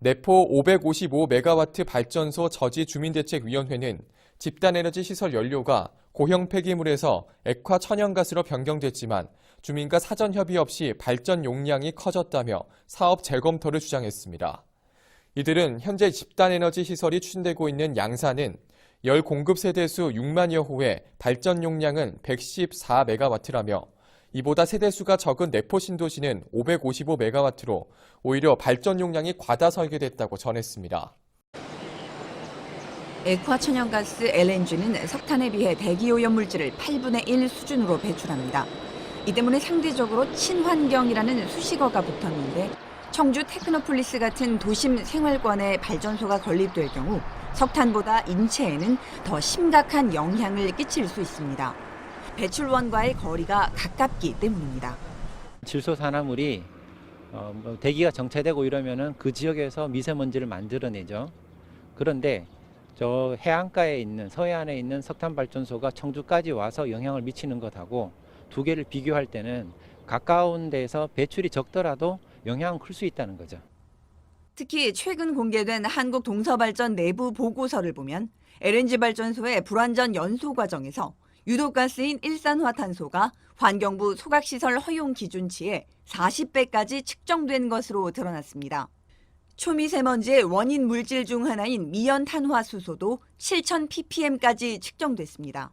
내포 555메가와트 발전소 저지 주민대책위원회는 집단에너지 시설 연료가 고형 폐기물에서 액화 천연가스로 변경됐지만 주민과 사전 협의 없이 발전 용량이 커졌다며 사업 재검토를 주장했습니다. 이들은 현재 집단에너지 시설이 추진되고 있는 양산은 열 공급 세대수 6만여 호의 발전 용량은 114메가와트라며 이보다 세대수가 적은 내포 신도시는 555메가와트로 오히려 발전 용량이 과다 설계됐다고 전했습니다. 액화 천연가스 LNG는 석탄에 비해 대기오염물질을 8분의 1 수준으로 배출합니다. 이 때문에 상대적으로 친환경이라는 수식어가 붙었는데 청주 테크노폴리스 같은 도심 생활권에 발전소가 건립될 경우 석탄보다 인체에는 더 심각한 영향을 끼칠 수 있습니다. 배출원과의 거리가 가깝기 때문입니다. 질소 산화물이 대기가 정체되고 이러면은 그 지역에서 미세먼지를 만들어내죠. 그런데 저 해안가에 있는 서해안에 있는 석탄 발전소가 청주까지 와서 영향을 미치는 것하고 두 개를 비교할 때는 가까운 데서 배출이 적더라도 영향은 클 수 있다는 거죠. 특히 최근 공개된 한국동서발전 내부 보고서를 보면 LNG 발전소의 불완전 연소 과정에서 유독가스인 일산화탄소가 환경부 소각시설 허용 기준치의 40배까지 측정된 것으로 드러났습니다. 초미세먼지의 원인 물질 중 하나인 미연탄화수소도 7,000ppm까지 측정됐습니다.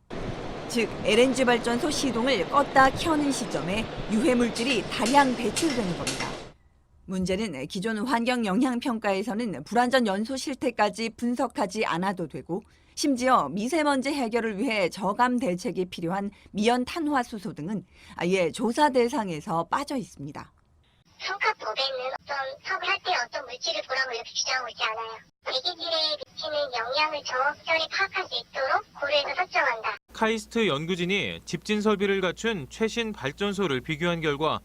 즉 LNG 발전소 시동을 껐다 켜는 시점에 유해물질이 다량 배출되는 겁니다. 문제는 기존 환경영향평가에서는 불완전 연소 실태까지 분석하지 않아도 되고 심지어 미세먼지 해결을 위해 저감 대책이 필요한 미연탄화수소 등은 아예 조사 대상에서 빠져 있습니다. 성과법에는 어떤 사업을 할 때 어떤 물질을 보라고 이렇게 규정하고 있지 않아요. 대기질에 미치는 영향을 적절히 파악할 수 있도록 고려해서 설정한다. 카이스트 연구진이 집진 설비를 갖춘 최신 발전소를 비교한 결과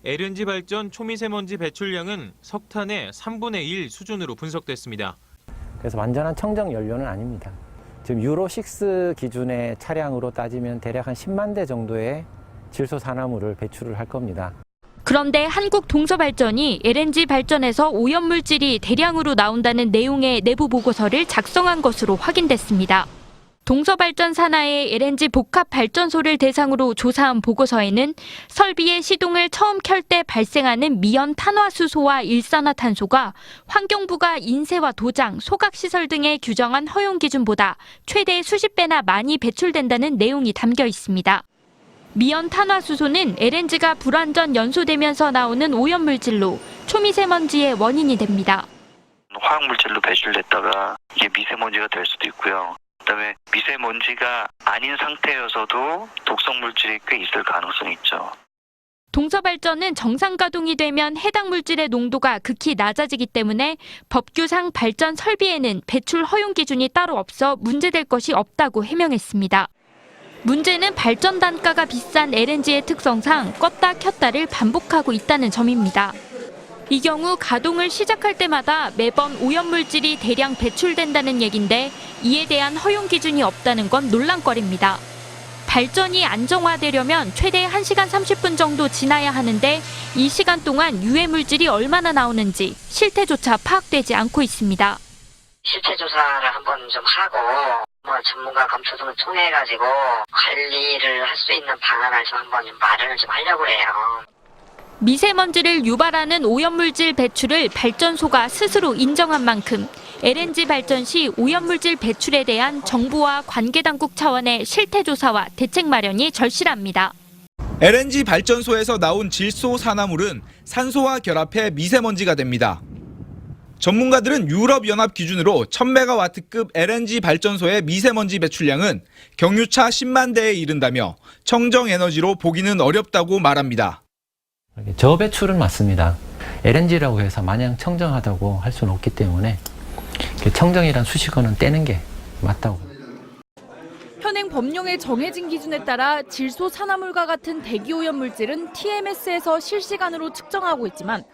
LNG 발전 초미세먼지 배출량은 석탄의 3분의 1 수준으로 분석됐습니다. 그래서 완전한 청정 연료는 아닙니다. 지금 유로6 기준의 차량으로 따지면 대략 한 10만 대 정도의 질소 산화물을 배출을 할 겁니다. 그런데 한국동서발전이 LNG 발전에서 오염물질이 대량으로 나온다는 내용의 내부 보고서를 작성한 것으로 확인됐습니다. 동서발전 산하의 LNG 복합 발전소를 대상으로 조사한 보고서에는 설비의 시동을 처음 켤 때 발생하는 미연 탄화수소와 일산화탄소가 환경부가 인쇄와 도장, 소각시설 등에 규정한 허용 기준보다 최대 수십 배나 많이 배출된다는 내용이 담겨 있습니다. 미연 탄화수소는 LNG가 불완전 연소되면서 나오는 오염물질로 초미세먼지의 원인이 됩니다. 화학물질로 배출됐다가 이게 미세먼지가 될 수도 있고요. 그다음에 미세먼지가 아닌 상태여서도 독성 물질이 꽤 있을 가능성이 있죠. 동서발전은 정상 가동이 되면 해당 물질의 농도가 극히 낮아지기 때문에 법규상 발전 설비에는 배출 허용 기준이 따로 없어 문제될 것이 없다고 해명했습니다. 문제는 발전 단가가 비싼 LNG의 특성상 껐다 켰다를 반복하고 있다는 점입니다. 이 경우 가동을 시작할 때마다 매번 오염물질이 대량 배출된다는 얘긴데 이에 대한 허용 기준이 없다는 건 논란거리입니다. 발전이 안정화되려면 최대 1시간 30분 정도 지나야 하는데 이 시간 동안 유해물질이 얼마나 나오는지 실태조차 파악되지 않고 있습니다. 실태 조사를 한번 좀 하고 전문가 검토 등을 통해가지고 관리를 할 수 있는 방안을 좀 한번 마련을 좀 하려고 해요. 미세먼지를 유발하는 오염물질 배출을 발전소가 스스로 인정한 만큼 LNG 발전 시 오염물질 배출에 대한 정부와 관계당국 차원의 실태조사와 대책 마련이 절실합니다. LNG 발전소에서 나온 질소 산화물은 산소와 결합해 미세먼지가 됩니다. 전문가들은 유럽연합 기준으로 1000메가와트급 LNG 발전소의 미세먼지 배출량은 경유차 10만 대에 이른다며 청정 에너지로 보기는 어렵다고 말합니다. 저배출은 맞습니다. LNG라고 해서 마냥 청정하다고 할 수는 없기 때문에 청정이란 수식어는 떼는 게 맞다고. 현행 법령에 정해진 기준에 따라 질소 산화물과 같은 대기오염 물질은 TMS에서 실시간으로 측정하고 있지만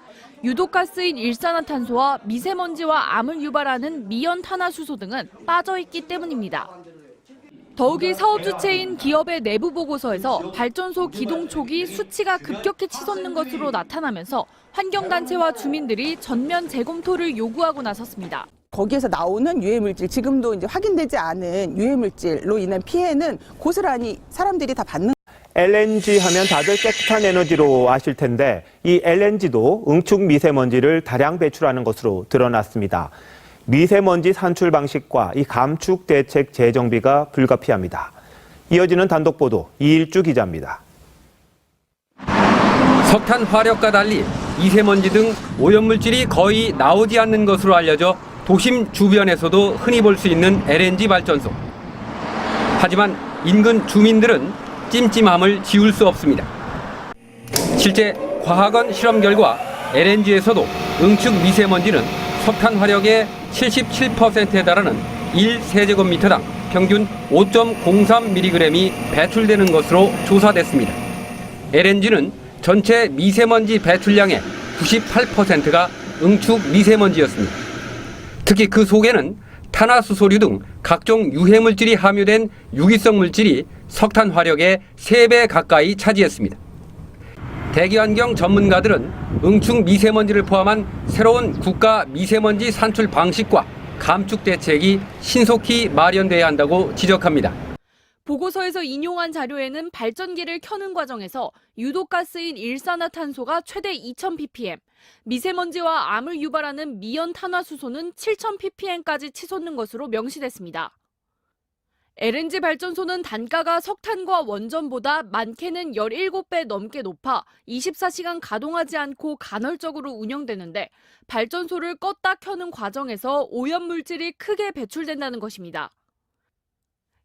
유독가스인 일산화탄소와 미세먼지와 암을 유발하는 미연탄화수소 등은 빠져 있기 때문입니다. 더욱이 사업 주체인 기업의 내부 보고서에서 발전소 기동 초기 수치가 급격히 치솟는 것으로 나타나면서 환경단체와 주민들이 전면 재검토를 요구하고 나섰습니다. 거기에서 나오는 유해물질, 지금도 이제 확인되지 않은 유해물질로 인한 피해는 고스란히 사람들이 다 받는. LNG 하면 다들 깨끗한 에너지로 아실 텐데 이 LNG도 응축 미세먼지를 다량 배출하는 것으로 드러났습니다. 미세먼지 산출 방식과 이 감축 대책 재정비가 불가피합니다. 이어지는 단독 보도 이일주 기자입니다. 석탄 화력과 달리 미세먼지 등 오염물질이 거의 나오지 않는 것으로 알려져 도심 주변에서도 흔히 볼 수 있는 LNG 발전소. 하지만 인근 주민들은 찜찜함을 지울 수 없습니다. 실제 과학원 실험 결과 LNG에서도 응축 미세먼지는 석탄 화력의 77%에 달하는 1세제곱미터당 평균 5.03mg이 배출되는 것으로 조사됐습니다. LNG는 전체 미세먼지 배출량의 98%가 응축 미세먼지였습니다. 특히 그 속에는 탄화수소류 등 각종 유해물질이 함유된 유기성 물질이 석탄 화력의 3배 가까이 차지했습니다. 대기환경 전문가들은 응축 미세먼지를 포함한 새로운 국가 미세먼지 산출 방식과 감축 대책이 신속히 마련돼야 한다고 지적합니다. 보고서에서 인용한 자료에는 발전기를 켜는 과정에서 유독가스인 일산화탄소가 최대 2000ppm, 미세먼지와 암을 유발하는 미연탄화수소는 7000ppm까지 치솟는 것으로 명시됐습니다. LNG 발전소는 단가가 석탄과 원전보다 많게는 17배 넘게 높아 24시간 가동하지 않고 간헐적으로 운영되는데 발전소를 껐다 켜는 과정에서 오염물질이 크게 배출된다는 것입니다.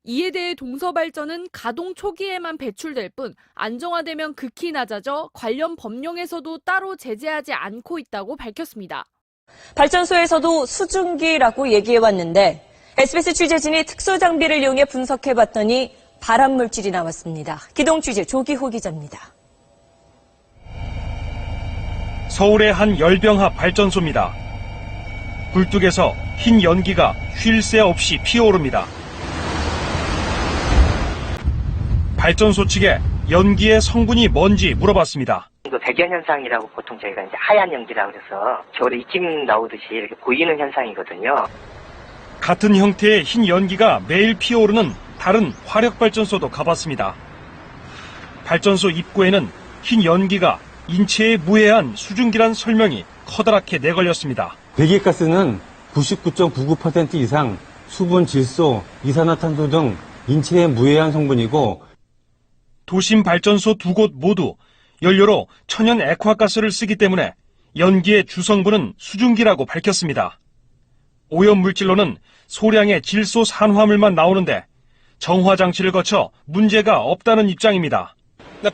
이에 대해 동서발전은 가동 초기에만 배출될 뿐 안정화되면 극히 낮아져 관련 법령에서도 따로 제재하지 않고 있다고 밝혔습니다. 발전소에서도 수증기라고 얘기해왔는데 SBS 취재진이 특수장비를 이용해 분석해봤더니 발암물질이 나왔습니다. 기동취재 조기호 기자입니다. 서울의 한 열병합 발전소입니다. 굴뚝에서 흰 연기가 쉴 새 없이 피어오릅니다. 발전소 측에 연기의 성분이 뭔지 물어봤습니다. 이거 백연 현상이라고 보통 저희가 이제 하얀 연기라고 그래서 겨울에 입김 나오듯이 이렇게 보이는 현상이거든요. 같은 형태의 흰 연기가 매일 피어오르는 다른 화력발전소도 가봤습니다. 발전소 입구에는 흰 연기가 인체에 무해한 수증기란 설명이 커다랗게 내걸렸습니다. 배기가스는 99.99% 이상 수분, 질소, 이산화탄소 등 인체에 무해한 성분이고 도심 발전소 두 곳 모두 연료로 천연 액화가스를 쓰기 때문에 연기의 주성분은 수증기라고 밝혔습니다. 오염물질로는 소량의 질소 산화물만 나오는데 정화 장치를 거쳐 문제가 없다는 입장입니다.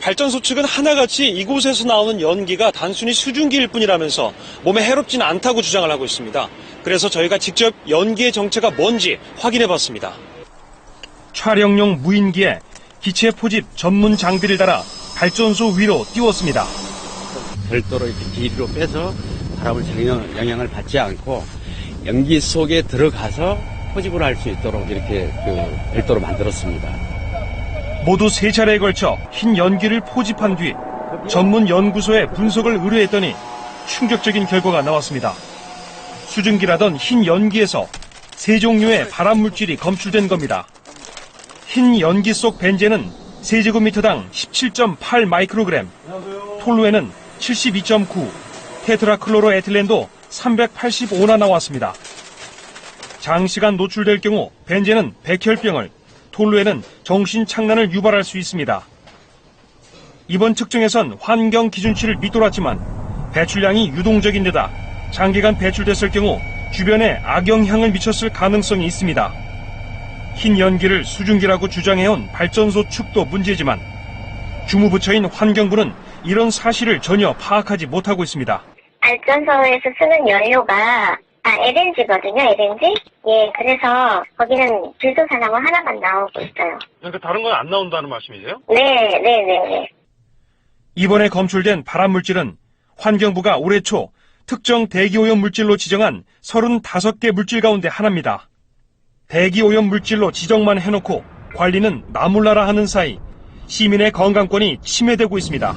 발전소 측은 하나같이 이곳에서 나오는 연기가 단순히 수증기일 뿐이라면서 몸에 해롭지는 않다고 주장을 하고 있습니다. 그래서 저희가 직접 연기의 정체가 뭔지 확인해봤습니다. 촬영용 무인기에 기체 포집 전문 장비를 달아 발전소 위로 띄웠습니다. 별도로 이렇게 뒤로 빼서 바람을 전혀 영향을 받지 않고 연기 속에 들어가서 포집을 할 수 있도록 이렇게 별도로 만들었습니다. 모두 3차례에 걸쳐 흰 연기를 포집한 뒤 전문 연구소에 분석을 의뢰했더니 충격적인 결과가 나왔습니다. 수증기라던 흰 연기에서 3종류의 발암물질이 검출된 겁니다. 흰 연기 속 벤젠은 세제곱미터당 17.8 마이크로그램, 톨루에는 72.9, 테트라클로로에틸렌도 385나 나왔습니다. 장시간 노출될 경우 벤젠은 백혈병을, 톨루에는 정신착란을 유발할 수 있습니다. 이번 측정에선 환경 기준치를 밑돌았지만 배출량이 유동적인 데다 장기간 배출됐을 경우 주변에 악영향을 미쳤을 가능성이 있습니다. 흰 연기를 수증기라고 주장해온 발전소 측도 문제지만 주무부처인 환경부는 이런 사실을 전혀 파악하지 못하고 있습니다. 발전소에서 쓰는 연료가 LNG거든요, LNG? 예, 그래서 거기는 질소산화물 하나만 나오고 있어요. 그러니까 다른 건 안 나온다는 말씀이세요? 네. 이번에 검출된 발암물질은 환경부가 올해 초 특정 대기오염 물질로 지정한 35개 물질 가운데 하나입니다. 대기오염 물질로 지정만 해놓고 관리는 나몰라라 하는 사이 시민의 건강권이 침해되고 있습니다.